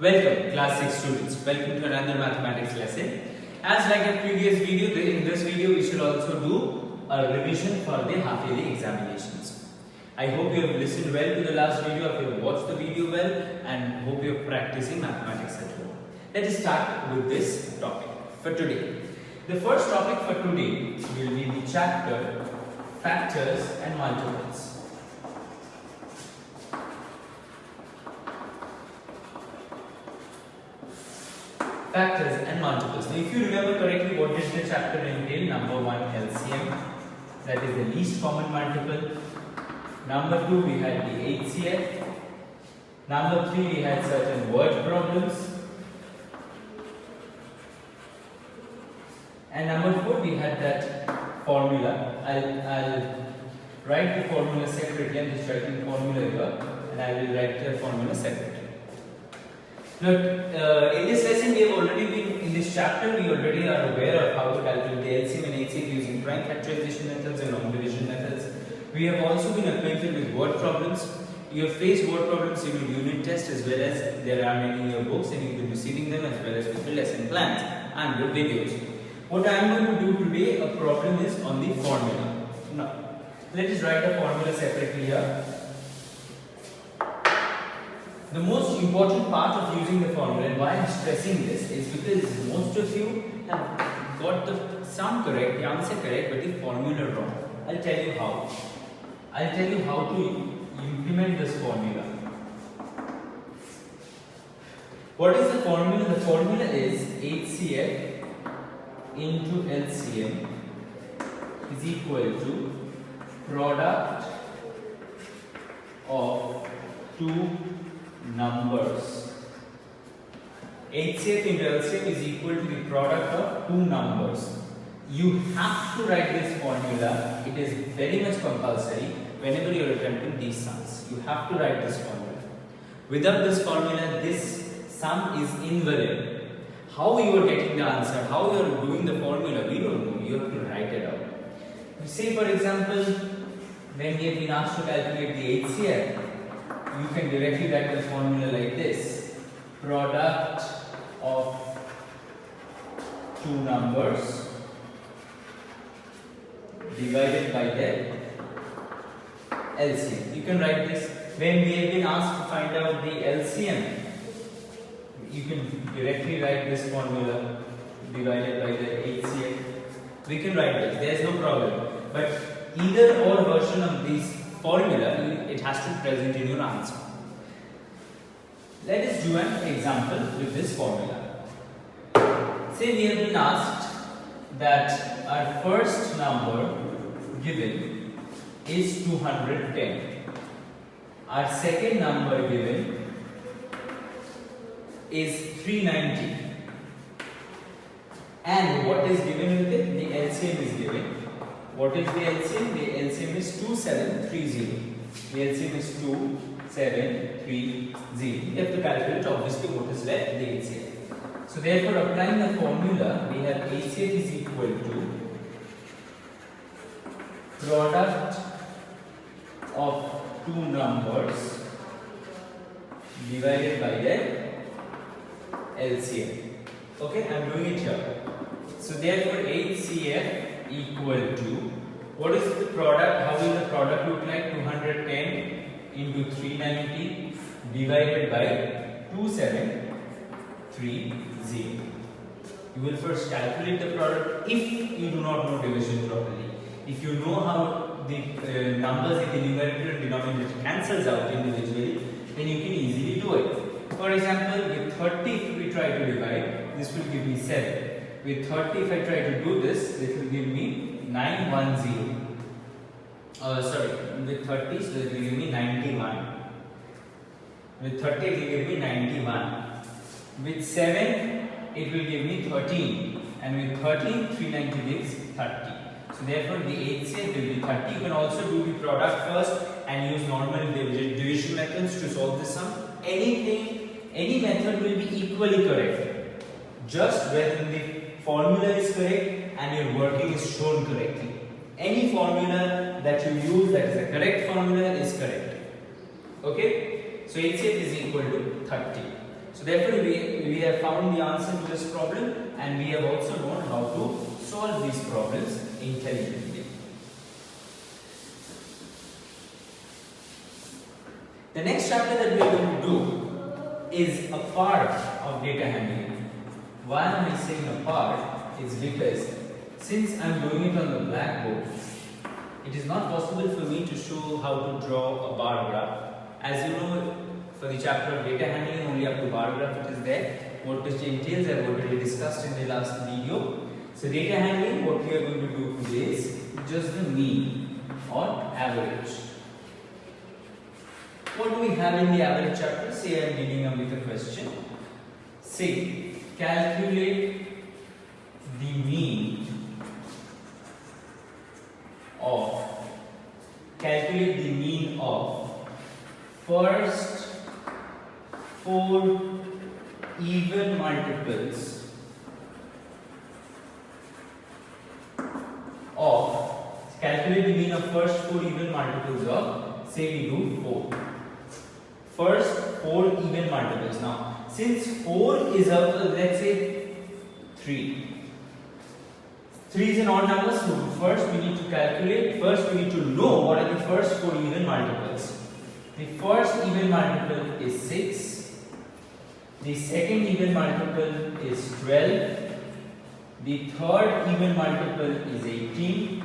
Welcome class 6 students, welcome to another mathematics lesson. As like a previous video, in this video we should also do a revision for the half yearly examinations. I hope you have listened well to the last video, if you have watched the video well, and hope you are practicing mathematics at home. Let us start with this topic for today. The first topic for today will be the chapter Factors and Multiples. Factors and multiples. Now, if you remember correctly, what did the chapter entail? Number 1, LCM, that is the least common multiple. Number 2, we had the HCF. Number 3, we had certain word problems. And number 4, we had that formula. I'll write the formula separately. I'm just writing the formula here, and I will write the formula separately. Now, in this lesson, we have already been in this chapter. We already are aware of how to calculate the LCM and HCF using prime factorization methods and long division methods. We have also been acquainted with word problems. You have faced word problems in your unit test, as well as there are many in your books, and you will be receiving them as well as with the lesson plans and your videos. What I am going to do today, a problem is on the formula. Now, let us write the formula separately here. The most important part of using the formula, and why I am stressing this, is because most of you have got the sum correct, the answer correct, but the formula wrong. I'll tell you how. I'll tell you how to implement this formula. What is the formula? The formula is HCF into LCM is equal to product of two numbers. HCF into LCM is equal to the product of two numbers. You have to write this formula. It is very much compulsory whenever you are attempting these sums. You have to write this formula. Without this formula, this sum is invalid. How you are getting the answer, how you are doing the formula, we don't know. You have to write it out. Say for example, when we have been asked to calculate the HCF, you can directly write the formula like this: product of two numbers divided by their LCM. You can write this. When we have been asked to find out the LCM, you can directly write this formula divided by the HCF. We can write this. There is no problem. But either or version of this formula, it has to be present in your answer. Let us do an example with this formula. Say we have been asked that our first number given is 210. Our second number given is 390. And what is given with it? The LCM is given. What is the LCM? The LCM is 2730. The LCM is 2730. We have to calculate obviously what is left, the HCF. So therefore, applying the formula, we have HCF is equal to product of two numbers divided by their LCM. Okay, I am doing it here. So therefore, HCF equal to, what is the product? How will the product look like? 210 into 390 divided by 2730. You will first calculate the product if you do not know division properly. If you know how the numbers in the numerator and denominator cancels out individually, then you can easily do it. For example, with 30 if we try to divide, this will give me 7. With 30 if I try to do this, this will give me 910. With 30, so it will give me 91. With 30 it will give me 91. With 7 it will give me 13. And with 13, 390 gives 30. So therefore the HCF will be 30. You can also do the product first and use normal division methods to solve this sum. Any method will be equally correct. Just whether the formula is correct and your working is shown correctly. Any formula that you use that is the correct formula is correct. Okay? So HCF is equal to 30. So therefore we have found the answer to this problem, and we have also known how to solve these problems intelligently. The next chapter that we are going to do is a part of data handling. Why am I saying a part? It's because since I am doing it on the blackboard, it is not possible for me to show how to draw a bar graph. As you know, for the chapter of data handling, only up to bar graph it is there. What it entails I have already discussed in the last video. So data handling, what we are going to do today is just the mean or average. What do we have in the average chapter? Say I am dealing with a question. Say, calculate the mean of first 4 even multiples of, calculate the mean of first 4 even multiples of, say we do 4. First 4 even multiples. Now, since 4 is up to, let's say 3. 3 is an odd number, so first we need to calculate, first we need to know what are the first 4 even multiples. The first even multiple is 6, the second even multiple is 12, the third even multiple is 18,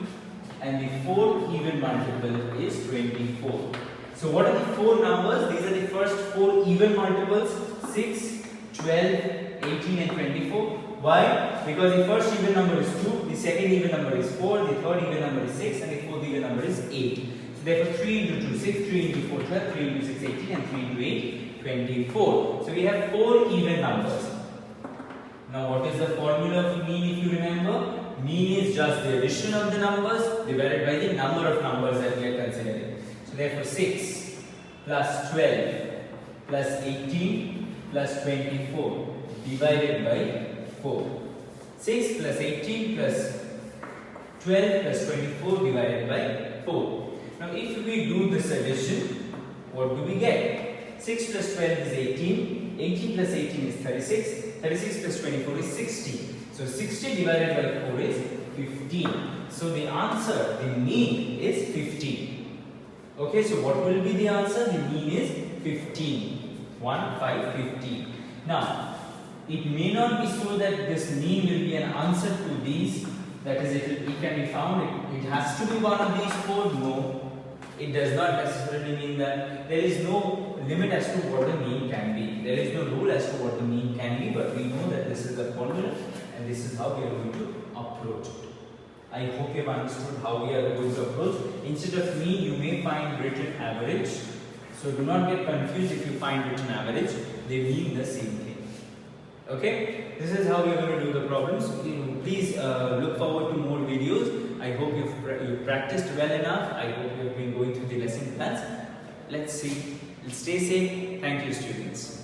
and the fourth even multiple is 24. So what are the 4 numbers? These are the first 4 even multiples, 6, 12, 18 and 24. Why? Because the first even number is 2, the second even number is 4, the third even number is 6, and the fourth even number is 8. So therefore 3 into 2, 6, 3 into 4, 12, 3 into 6, 18, and 3 into 8, 24. So we have 4 even numbers. Now what is the formula of mean if you remember? Mean is just the addition of the numbers divided by the number of numbers that we are considering. So therefore 6 plus 12 plus 18 plus 24 divided by 4. 6 plus 18 plus 12 plus 24 divided by 4. Now if we do this addition, what do we get? 6 plus 12 is 18, 18 plus 18 is 36, 36 plus 24 is 60. So 60 divided by 4 is 15. So the answer, the mean is 15. Okay, so what will be the answer? The mean is 15. 1, 5, 15. Now, it may not be so that this mean will be an answer to these, that is it can be found, it has to be one of these 4. No, it does not necessarily mean that. There is no limit as to what the mean can be. There is no rule as to what the mean can be, but we know that this is the formula and this is how we are going to approach it. I hope you have understood how we are going to approach. Instead of mean, you may find written average. So do not get confused if you find written average. They mean the same thing. Okay, this is how we are going to do the problems. Please look forward to more videos. I hope you've practiced well enough. I hope you have been going through the lesson plans. Let's see. Stay safe. Thank you, students.